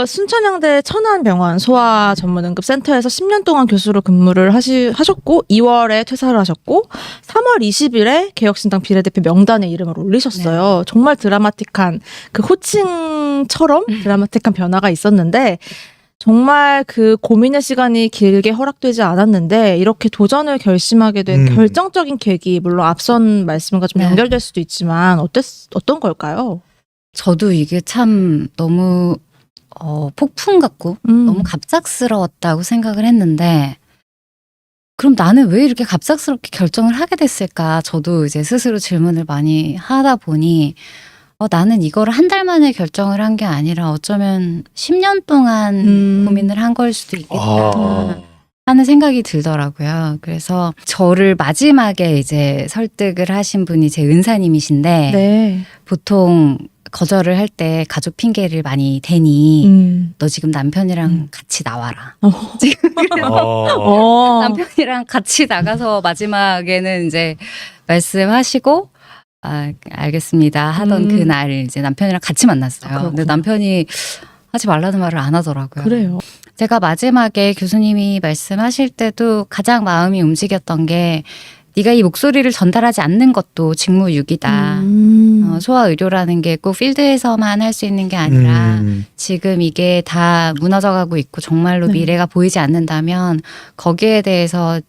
순천향대 천안병원 소아 전문응급센터에서 10년 동안 교수로 근무를 하셨고 2월에 퇴사를 하셨고 3월 20일에 개혁신당 비례대표 명단에 이름을 올리셨어요. 정말 드라마틱한 그 호칭처럼 드라마틱한 변화가 있었는데 정말 그 고민의 시간이 길게 허락되지 않았는데 이렇게 도전을 결심하게 된 결정적인 계기, 물론 앞선 말씀과 좀 연결될 수도 있지만 어떤 걸까요? 저도 이게 참 너무 폭풍 같고 너무 갑작스러웠다고 생각을 했는데, 그럼 나는 왜 이렇게 갑작스럽게 결정을 하게 됐을까? 저도 이제 스스로 질문을 많이 하다 보니 나는 이거를 한 달 만에 결정을 한 게 아니라 어쩌면 10년 동안 고민을 한 걸 수도 있겠다 하는 생각이 들더라고요. 그래서 저를 마지막에 이제 설득을 하신 분이 제 은사님이신데 네. 보통 거절을 할 때 가족 핑계를 많이 대니 너 지금 남편이랑 같이 나와라. 지금 그래서 남편이랑 같이 나가서 마지막에는 이제 말씀하시고 알겠습니다 하던 그날 이제 남편이랑 같이 만났어요. 근데 남편이 하지 말라는 말을 안 하더라고요. 그래요. 제가 마지막에 교수님이 말씀하실 때도 가장 마음이 움직였던 게, 네가 이 목소리를 전달하지 않는 것도 직무유기다. 소아의료라는 게 꼭 필드에서만 할 수 있는 게 아니라 지금 이게 다 무너져가고 있고 정말로 미래가 보이지 않는다면 거기에 대해서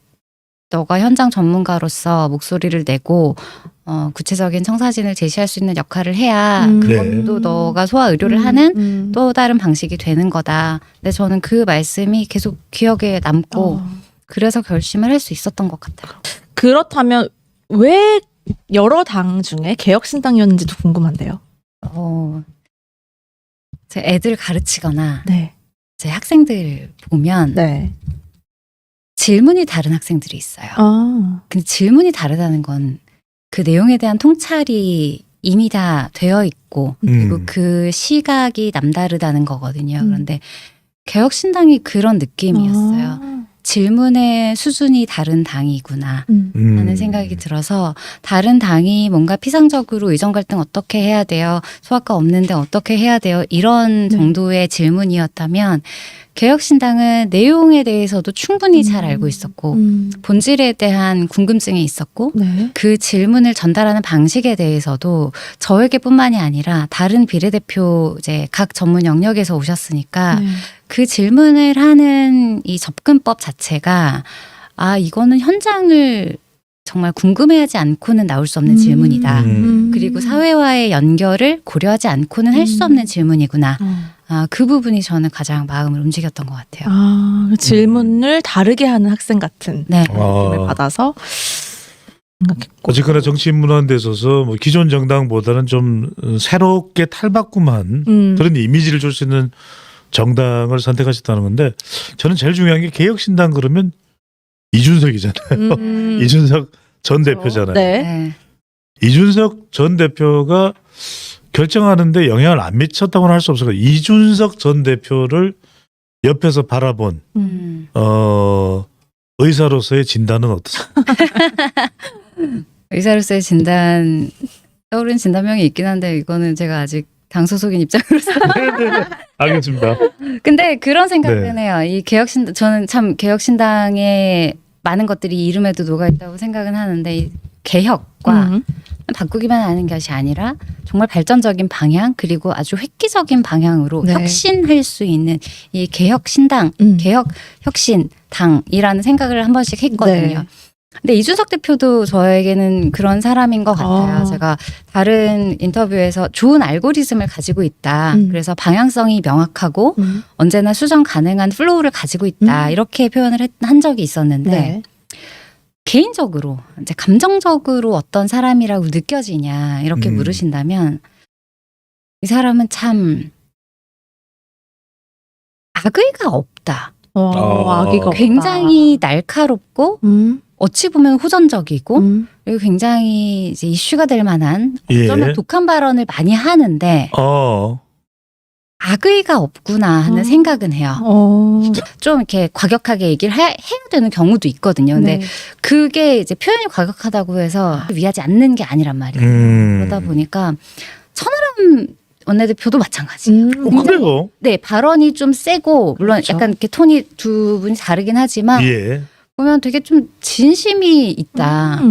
너가 현장 전문가로서 목소리를 내고 구체적인 청사진을 제시할 수 있는 역할을 해야 그것도 너가 소아의료를 하는 또 다른 방식이 되는 거다. 근데 저는 그 말씀이 계속 기억에 남고 그래서 결심을 할 수 있었던 것 같아요. 그렇다면 왜 여러 당 중에 개혁신당이었는지도 궁금한데요. 제 애들 가르치거나 네. 제 학생들 보면 네. 질문이 다른 학생들이 있어요. 근데 질문이 다르다는 건 그 내용에 대한 통찰이 이미 다 되어 있고 그리고 그 시각이 남다르다는 거거든요. 그런데 개혁신당이 그런 느낌이었어요. 질문의 수준이 다른 당이구나 하는 생각이 들어서, 다른 당이 뭔가 피상적으로 의정 갈등 어떻게 해야 돼요? 소아과 없는데 어떻게 해야 돼요? 이런 정도의 질문이었다면 개혁신당은 내용에 대해서도 충분히 잘 알고 있었고 본질에 대한 궁금증이 있었고 그 질문을 전달하는 방식에 대해서도 저에게뿐만이 아니라 다른 비례대표 이제 각 전문 영역에서 오셨으니까 그 질문을 하는 이 접근법 자체가 이거는 현장을 정말 궁금해하지 않고는 나올 수 없는 질문이다. 그리고 사회와의 연결을 고려하지 않고는 할 수 없는 질문이구나. 그 부분이 저는 가장 마음을 움직였던 것 같아요. 그 질문을 다르게 하는 학생 같은 느낌을 받아서 생각했고. 어쨌거나 정치 문화에 있어서 뭐 기존 정당보다는 좀 새롭게 탈바꿈한 그런 이미지를 줄 수 있는 정당을 선택하셨다는 건데, 저는 제일 중요한 게 개혁신당 그러면 이준석이잖아요. 이준석 전 대표잖아요. 네. 이준석 전 대표가 결정하는데 영향을 안 미쳤다고는 할 수 없어요. 이준석 전 대표를 옆에서 바라본 의사로서의 진단은 어떠세요? 의사로서의 진단, 떠오르는 진단명이 있긴 한데 이거는 제가 아직 당 소속인 입장으로서 알겠습니다. 근데 그런 생각은 해요. 이 개혁신당, 저는 참 개혁신당의 많은 것들이 이름에도 녹아있다고 생각은 하는데, 이 개혁과 바꾸기만 하는 것이 아니라 정말 발전적인 방향, 그리고 아주 획기적인 방향으로 혁신할 수 있는 이 개혁신당, 개혁 혁신당이라는 생각을 한 번씩 했거든요. 근데 이준석 대표도 저에게는 그런 사람인 것 같아요. 제가 다른 인터뷰에서 좋은 알고리즘을 가지고 있다. 그래서 방향성이 명확하고 언제나 수정 가능한 플로우를 가지고 있다. 이렇게 표현을 한 적이 있었는데 개인적으로 이제 감정적으로 어떤 사람이라고 느껴지냐 이렇게 물으신다면, 이 사람은 참 악의가 없다. 악의가 없다. 굉장히 날카롭고 어찌 보면 호전적이고 그리고 굉장히 이제 이슈가 될 만한 어쩌면 독한 발언을 많이 하는데 악의가 없구나 하는 생각은 해요. 좀 이렇게 과격하게 얘기를 해야 되는 경우도 있거든요. 근데 그게 이제 표현이 과격하다고 해서 위하지 않는 게 아니란 말이에요. 그러다 보니까 천하람 원내대표도 마찬가지예요. 그래요? 네, 발언이 좀 세고 물론 그렇죠. 약간 이렇게 톤이 두 분이 다르긴 하지만 예. 보면 되게 좀 진심이 있다.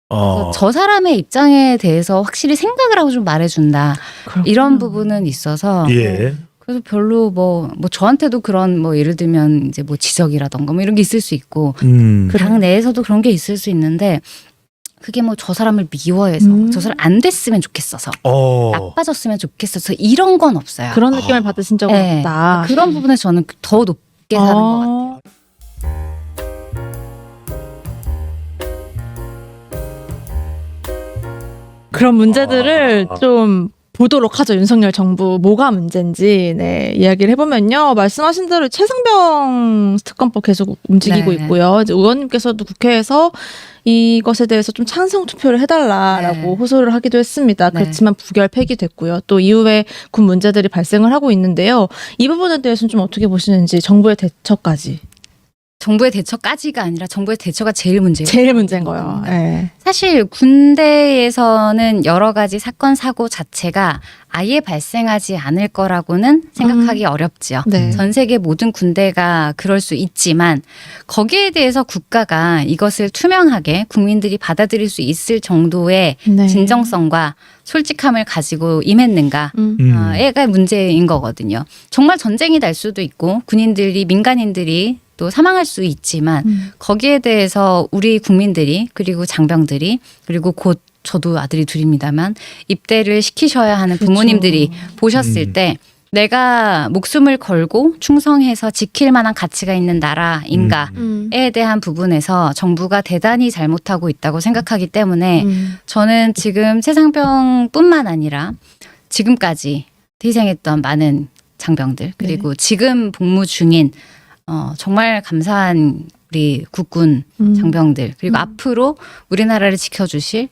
그래서 저 사람의 입장에 대해서 확실히 생각을 하고 좀 말해준다. 이런 부분은 있어서 예. 그래서 별로 뭐 저한테도 그런 뭐 예를 들면 이제 뭐 지적이라던가 뭐 이런 게 있을 수 있고 당 내에서도 그런 게 있을 수 있는데 그게 뭐 저 사람을 미워해서 저 사람 안 됐으면 좋겠어서 나빠졌으면 좋겠어서 이런 건 없어요. 그런 느낌을 받으신 적은 네. 없다. 그런 부분에서 저는 더 높게 사는 것 같아요. 그런 문제들을 좀 보도록 하죠. 윤석열 정부 뭐가 문제인지 이야기를 해보면요. 말씀하신 대로 최상병 특검법 계속 움직이고 네. 있고요. 이제 의원님께서도 국회에서 이것에 대해서 좀 찬성 투표를 해달라라고 네. 호소를 하기도 했습니다. 네. 그렇지만 부결 폐기됐고요. 또 이후에 군 문제들이 발생을 하고 있는데요. 이 부분에 대해서는 좀 어떻게 보시는지 정부의 대처까지. 정부의 대처까지가 아니라 정부의 대처가 제일 문제예요. 제일 문제인 거예요. 네. 사실 군대에서는 여러 가지 사건 사고 자체가 아예 발생하지 않을 거라고는 생각하기 어렵죠. 네. 전 세계 모든 군대가 그럴 수 있지만 거기에 대해서 국가가 이것을 투명하게 국민들이 받아들일 수 있을 정도의 네. 진정성과 솔직함을 가지고 임했는가 애가 문제인 거거든요. 정말 전쟁이 날 수도 있고 군인들이 민간인들이 또 사망할 수 있지만 거기에 대해서 우리 국민들이 그리고 장병들이 그리고 곧 저도 아들이 둘입니다만 입대를 시키셔야 하는 부모님들이 보셨을 때 내가 목숨을 걸고 충성해서 지킬 만한 가치가 있는 나라인가에 대한 부분에서 정부가 대단히 잘못하고 있다고 생각하기 때문에 저는 지금 최상병뿐만 아니라 지금까지 희생했던 많은 장병들 그리고 지금 복무 중인 정말 감사한 우리 국군 장병들 그리고 앞으로 우리나라를 지켜주실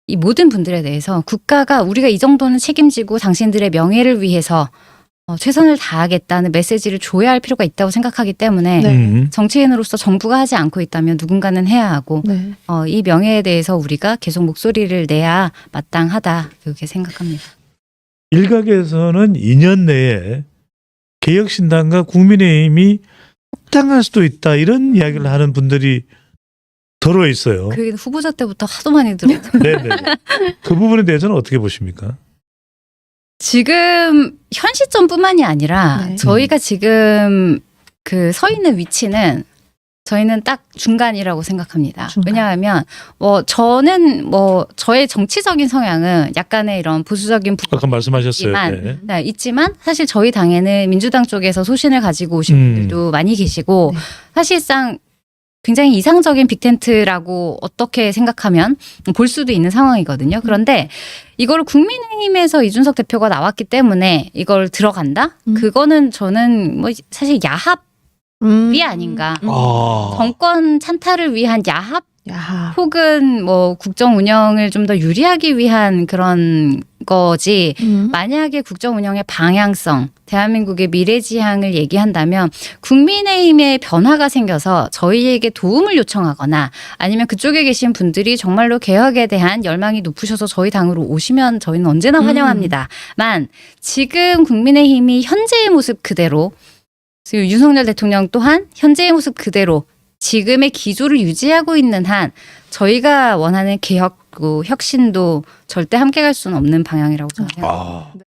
이 모든 분들에 대해서 국가가 우리가 이 정도는 책임지고 당신들의 명예를 위해서 최선을 다하겠다는 메시지를 줘야 할 필요가 있다고 생각하기 때문에 정치인으로서 정부가 하지 않고 있다면 누군가는 해야 하고 이 명예에 대해서 우리가 계속 목소리를 내야 마땅하다 그렇게 생각합니다. 일각에서는 2년 내에 개혁신당과 국민의힘이 합당할 수도 있다 이런 이야기를 하는 분들이 더러 있어요. 그 후보자 때부터 하도 많이 들었어요. 네네. 그 부분에 대해서는 어떻게 보십니까? 지금 현 시점뿐만이 아니라 저희가 지금 그 서 있는 위치는 저희는 딱 중간이라고 생각합니다. 왜냐하면 저는 저의 정치적인 성향은 약간의 이런 보수적인 아까 말씀하셨어요. 네, 있지만 사실 저희 당에는 민주당 쪽에서 소신을 가지고 오신 분들도 많이 계시고 사실상 굉장히 이상적인 빅텐트라고 어떻게 생각하면 볼 수도 있는 상황이거든요. 그런데 이걸 국민의힘에서 이준석 대표가 나왔기 때문에 이걸 들어간다? 그거는 저는 사실 야합이 아닌가. 정권 찬탈을 위한 야합 혹은 국정 운영을 좀 더 유리하기 위한 그런 거지. 만약에 국정 운영의 방향성, 대한민국의 미래지향을 얘기한다면 국민의힘의 변화가 생겨서 저희에게 도움을 요청하거나 아니면 그쪽에 계신 분들이 정말로 개혁에 대한 열망이 높으셔서 저희 당으로 오시면 저희는 언제나 환영합니다만 지금 국민의힘이 현재의 모습 그대로 그리고 윤석열 대통령 또한 현재의 모습 그대로 지금의 기조를 유지하고 있는 한 저희가 원하는 개혁, 혁신도 절대 함께 갈 수는 없는 방향이라고 저는 생각합니다.